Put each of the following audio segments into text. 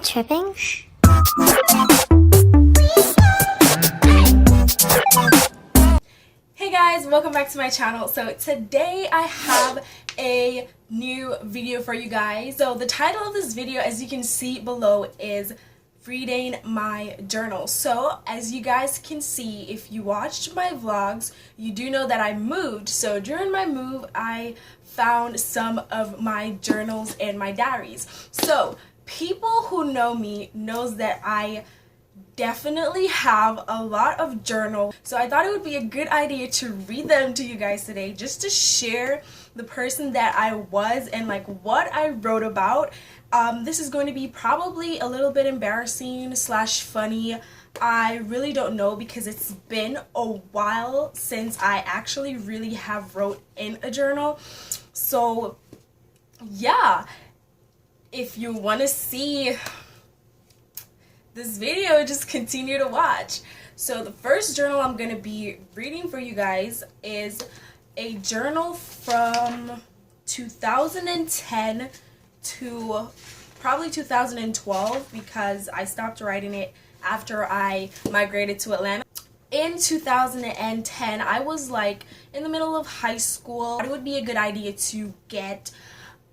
tripping? Hey guys, welcome back to my channel. So today I have a new video for you guys. So the title of this video, as you can see below, is reading my journal. So as you guys can see, if you watched my vlogs, you do know that I moved. So during my move, I found some of my journals and my diaries. So people who know me knows that I definitely have a lot of journals, so I thought it would be a good idea to read them to you guys today, just to share the person that I was and like what I wrote about. This is going to be probably a little bit embarrassing slash funny. I really don't know, because it's been a while since I actually really have wrote in a journal. So yeah, if you want to see this video, just continue to watch. So the first journal I'm going to be reading for you guys is a journal from 2010 to probably 2012, because I stopped writing it after I migrated to Atlanta. In 2010, I was like in the middle of high school. It would be a good idea to get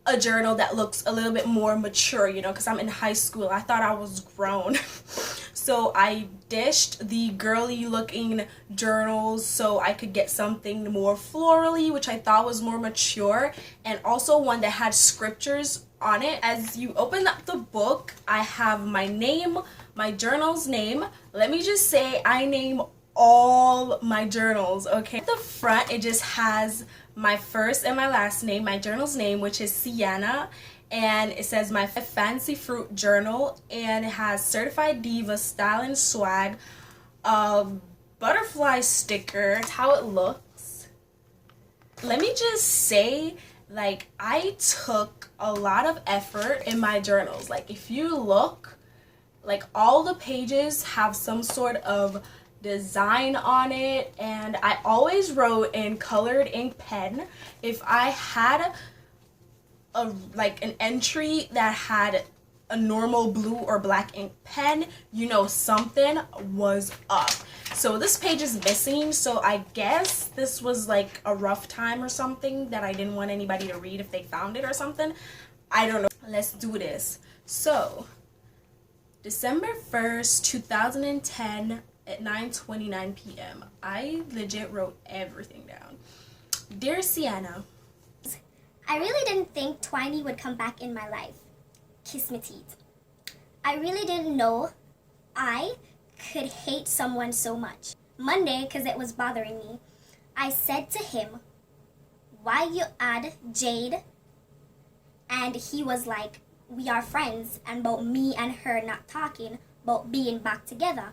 a journal that looks a little bit more mature, you know, because I'm in high school. I thought I was grown. So I dished the girly looking journals so I could get something more florally, which I thought was more mature, and also one that had scriptures on it. As you open up the book, I have my name, my journal's name. Let me just say, I name all my journals, okay? At the front, it just has my first and my last name, my journal's name, which is Sienna, and it says my fancy fruit journal, and it has certified diva style and swag, a butterfly sticker. That's how it looks. Let me just say, like, I took a lot of effort in my journals. Like, if you look, like, all the pages have some sort of design on it, and I always wrote in colored ink pen. If I had like an entry that had a normal blue or black ink pen, you know something was up. So this page is missing, so I guess this was like a rough time or something that I didn't want anybody to read if they found it or something. I don't know. Let's do this. So December 1st, 2010 at 9:29 p.m. I legit wrote everything down. Dear Sienna, I really didn't think Twiny would come back in my life. Kiss me teeth. I really didn't know I could hate someone so much. Monday, because it was bothering me, I said to him, why you add Jade? And he was like, we are friends, and about me and her not talking, about being back together.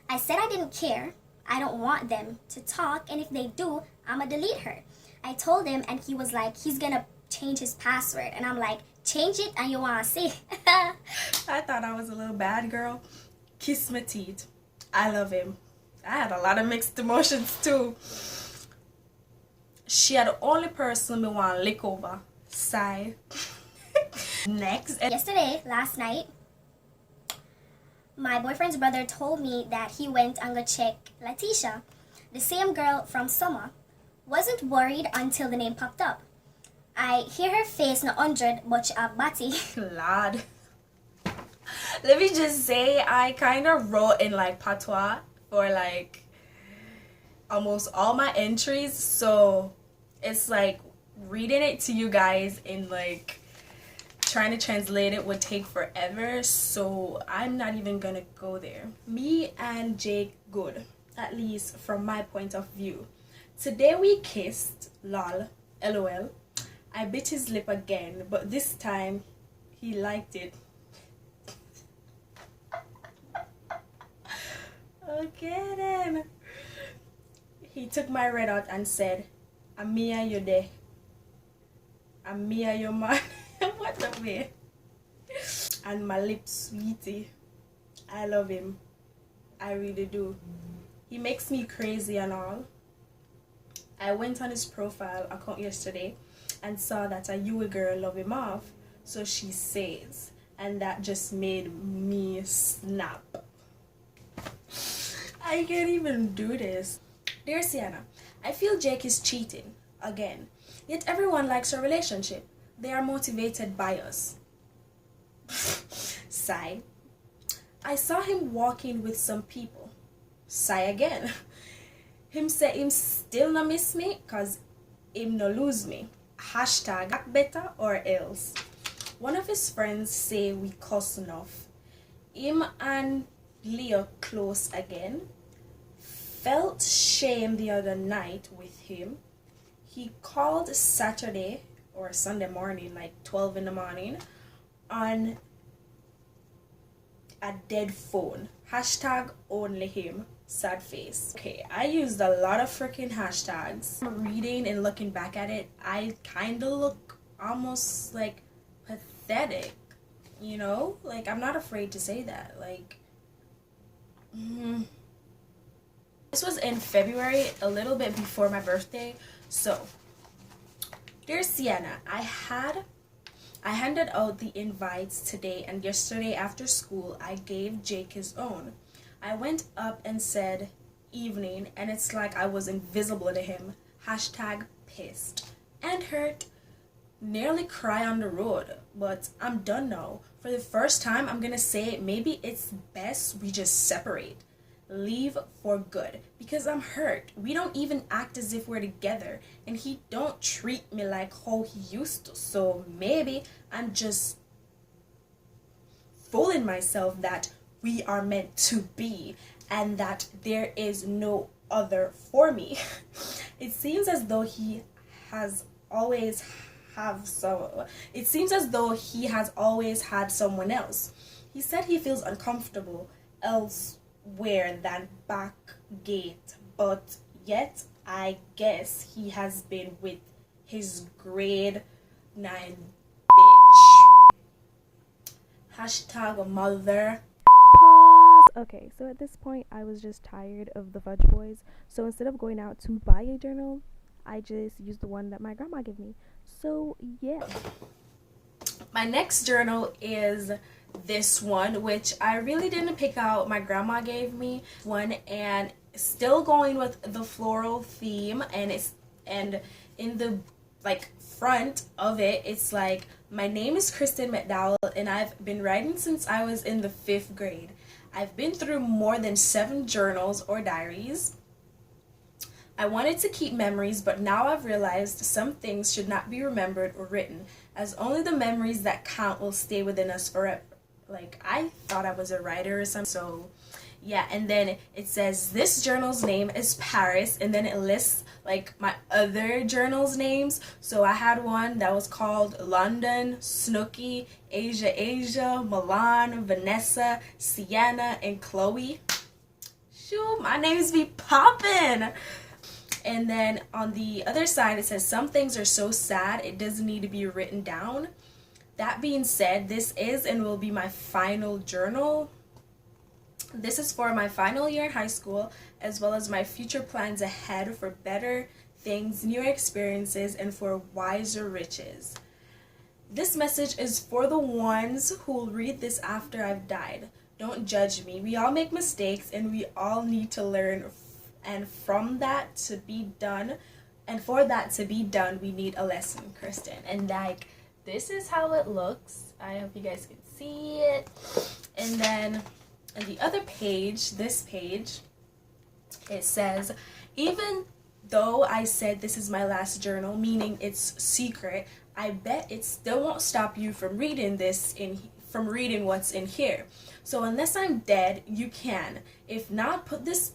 I said I didn't care. I don't want them to talk, and if they do, I'ma delete her. I told him, and he was like, he's gonna change his password. And I'm like, change it and you wanna see? I thought I was a little bad girl. Kiss my teeth. I love him. I had a lot of mixed emotions too. She had the only person me want to lick over. Sigh. Next. Yesterday, last night, my boyfriend's brother told me that he went and go check Letitia, the same girl from summer. Wasn't worried until the name popped up. I hear her face not 100, but she have body. Lord. Let me just say, I kind of wrote in like patois for like almost all my entries, so it's like reading it to you guys in like trying to translate it would take forever, so I'm not even gonna go there. Me and Jake good, at least from my point of view. Today we kissed, lol, lol. I bit his lip again, but this time he liked it. Okay then. He took my red out and said, Amia you there. Amia your man. What a way. And my lips sweetie. I love him. I really do. He makes me crazy and all. I went on his profile account yesterday and saw that a Yui girl love him off. So she says, and that just made me snap. I can't even do this. Dear Sienna, I feel Jake is cheating again. Yet everyone likes our relationship. They are motivated by us. Sigh. I saw him walking with some people. Sigh again. Him say him still no miss me cause him no lose me. Hashtag act better or else. One of his friends say we cuss enough. Him and Leo close again. Felt shame the other night with him. He called Saturday or Sunday morning, like 12 in the morning, on a dead phone. Hashtag only him. Sad face. Okay, I used a lot of freaking hashtags. Reading and looking back at it, I kind of look almost like pathetic, you know? Like, I'm not afraid to say that. Like, this was in February, a little bit before my birthday. So, dear Sienna, I handed out the invites today, and yesterday after school, I gave Jake his own. I went up and said evening, and it's like I was invisible to him. Hashtag pissed and hurt. Nearly cry on the road, but I'm done now. For the first time, I'm gonna say maybe it's best we just separate. Leave for good, because I'm hurt. We don't even act as if we're together, and he don't treat me like how he used to. So maybe I'm just fooling myself that we are meant to be and that there is no other for me. It seems as though he has always had someone else. He said he feels uncomfortable elsewhere than back gate, but yet I guess he has been with his grade 9 bitch. Hashtag mother. Pause. Okay, so at this point I was just tired of the Fudge Boys, so instead of going out to buy a journal, I just used the one that my grandma gave me. So yeah. My next journal is this one, which I really didn't pick out. My grandma gave me one, and still going with the floral theme, and in the front of it, it's like, my name is Kristen McDowell, and I've been writing since I was in the 5th grade. I've been through more than 7 journals or diaries. I wanted to keep memories, but now I've realized some things should not be remembered or written, as only the memories that count will stay within us forever. Like, I thought I was a writer or something, so yeah. And then it says this journal's name is Paris, and then it lists like my other journals names. So I had one that was called London, Snooki, Asia, Milan, Vanessa, Sienna, and Chloe. Shoot, my names be poppin'. And then on the other side it says some things are so sad it doesn't need to be written down. That being said, this is and will be my final journal. This is for my final year in high school, as well as my future plans ahead for better things, new experiences, and for wiser riches. This message is for the ones who will read this after I've died. Don't judge me. We all make mistakes, and we all need to learn. And from that to be done, and for that to be done, we need a lesson, Kristen. And like, this is how it looks. I hope you guys can see it. And then on the other page, this page, it says, even though I said this is my last journal, meaning it's secret, I bet it still won't stop you from reading from reading what's in here. So unless I'm dead, you can. If not, put this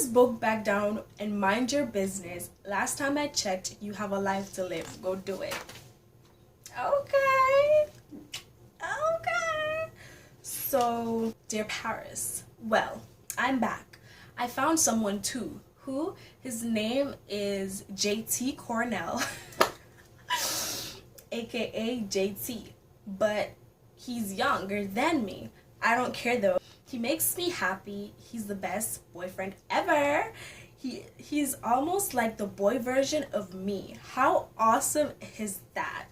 book back down and mind your business. Last time I checked, you have a life to live. Go do it. Okay. So, dear Paris, well, I'm back. I found someone too. Who? His name is JT Cornell, aka JT, but he's younger than me. I don't care though. He makes me happy. He's the best boyfriend ever. He's almost like the boy version of me. How awesome is that?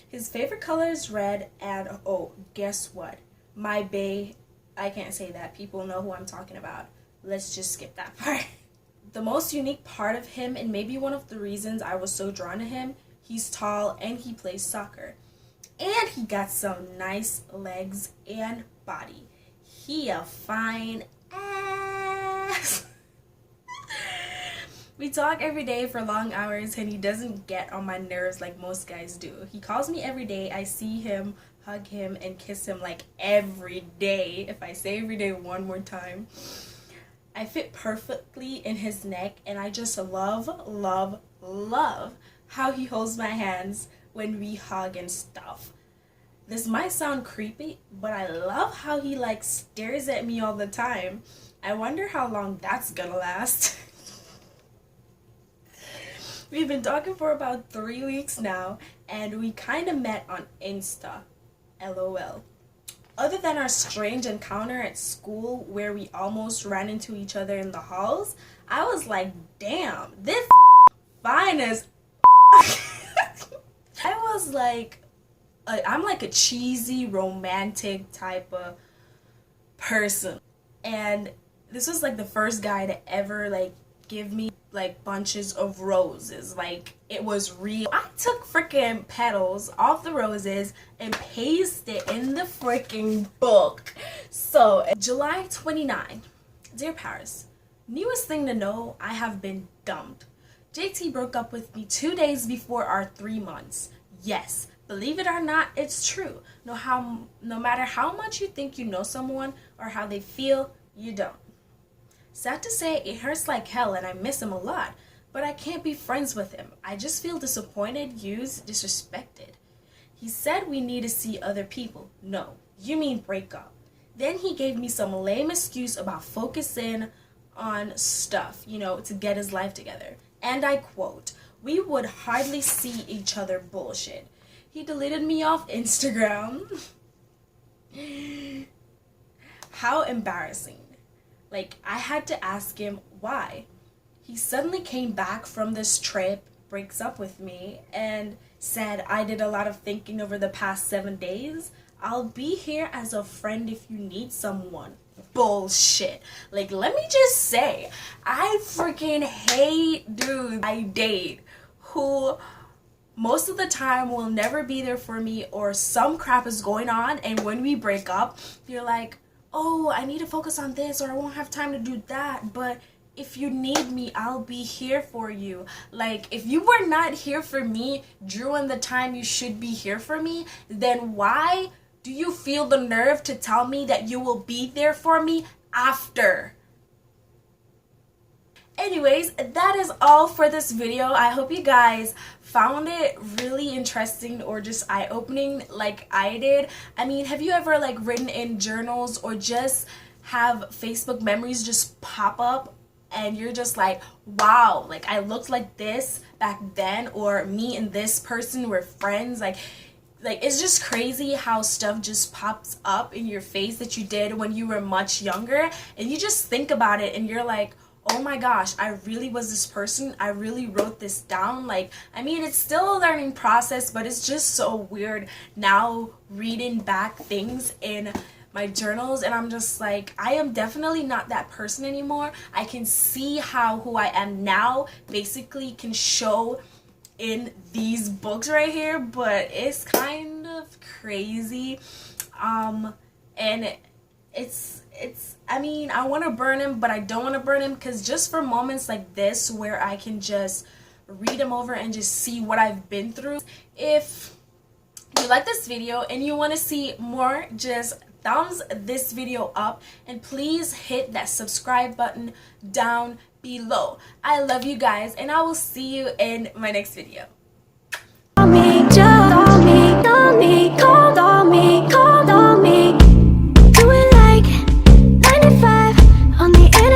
His favorite color is red, and oh, guess what? My bae, I can't say that. People know who I'm talking about. Let's just skip that part. The most unique part of him, and maybe one of the reasons I was so drawn to him, he's tall and he plays soccer. And he got some nice legs and body. He a fine ass. We talk every day for long hours and he doesn't get on my nerves like most guys do. He calls me every day. I see him, hug him, and kiss him like every day. If I say every day one more time. I fit perfectly in his neck and I just love how he holds my hands when we hug and stuff. This might sound creepy, but I love how he like stares at me all the time. I wonder how long that's gonna last. We've been talking for about 3 weeks now, and we kind of met on Insta, LOL. Other than our strange encounter at school where we almost ran into each other in the halls, I was like, damn, this fine as I was like, I'm like a cheesy, romantic type of person. And this was like the first guy to ever like give me like bunches of roses. Like, it was real. I took freaking petals off the roses and pasted in the freaking book. So July 29, dear Paris, newest thing to know, I have been dumped. JT broke up with me 2 days before our 3 months. Yes, believe it or not, it's true. No matter how much you think you know someone or how they feel, you don't. Sad to say, it hurts like hell and I miss him a lot, but I can't be friends with him. I just feel disappointed, used, disrespected. He said we need to see other people. No, you mean break up. Then he gave me some lame excuse about focusing on stuff, to get his life together. And I quote, we would hardly see each other bullshit. He deleted me off Instagram. How embarrassing. Like, I had to ask him why. He suddenly came back from this trip, breaks up with me, and said, I did a lot of thinking over the past 7 days. I'll be here as a friend if you need someone. Bullshit. Like, let me just say, I freaking hate dudes I date who most of the time will never be there for me, or some crap is going on, and when we break up, you're like, oh, I need to focus on this, or I won't have time to do that, but if you need me, I'll be here for you. Like, if you were not here for me during the time you should be here for me, then why do you feel the nerve to tell me that you will be there for me after? Anyways, that is all for this video. I hope you guys found it really interesting or just eye-opening like I did. I mean, have you ever like written in journals or just have Facebook memories just pop up and you're just like, wow, like I looked like this back then, or me and this person were friends? Like it's just crazy how stuff just pops up in your face that you did when you were much younger, and you just think about it and you're like, oh my gosh, I really was this person. I really wrote this down. Like, I mean, it's still a learning process, but it's just so weird now reading back things in my journals, and I'm just like, I am definitely not that person anymore. I can see how who I am now basically can show in these books right here, but it's kind of crazy. And it's I mean, I want to burn him, but I don't want to burn him, because just for moments like this where I can just read him over and just see what I've been through. If you like this video and you want to see more, just thumbs this video up and please hit that subscribe button down below. I love you guys, and I will see you in my next video.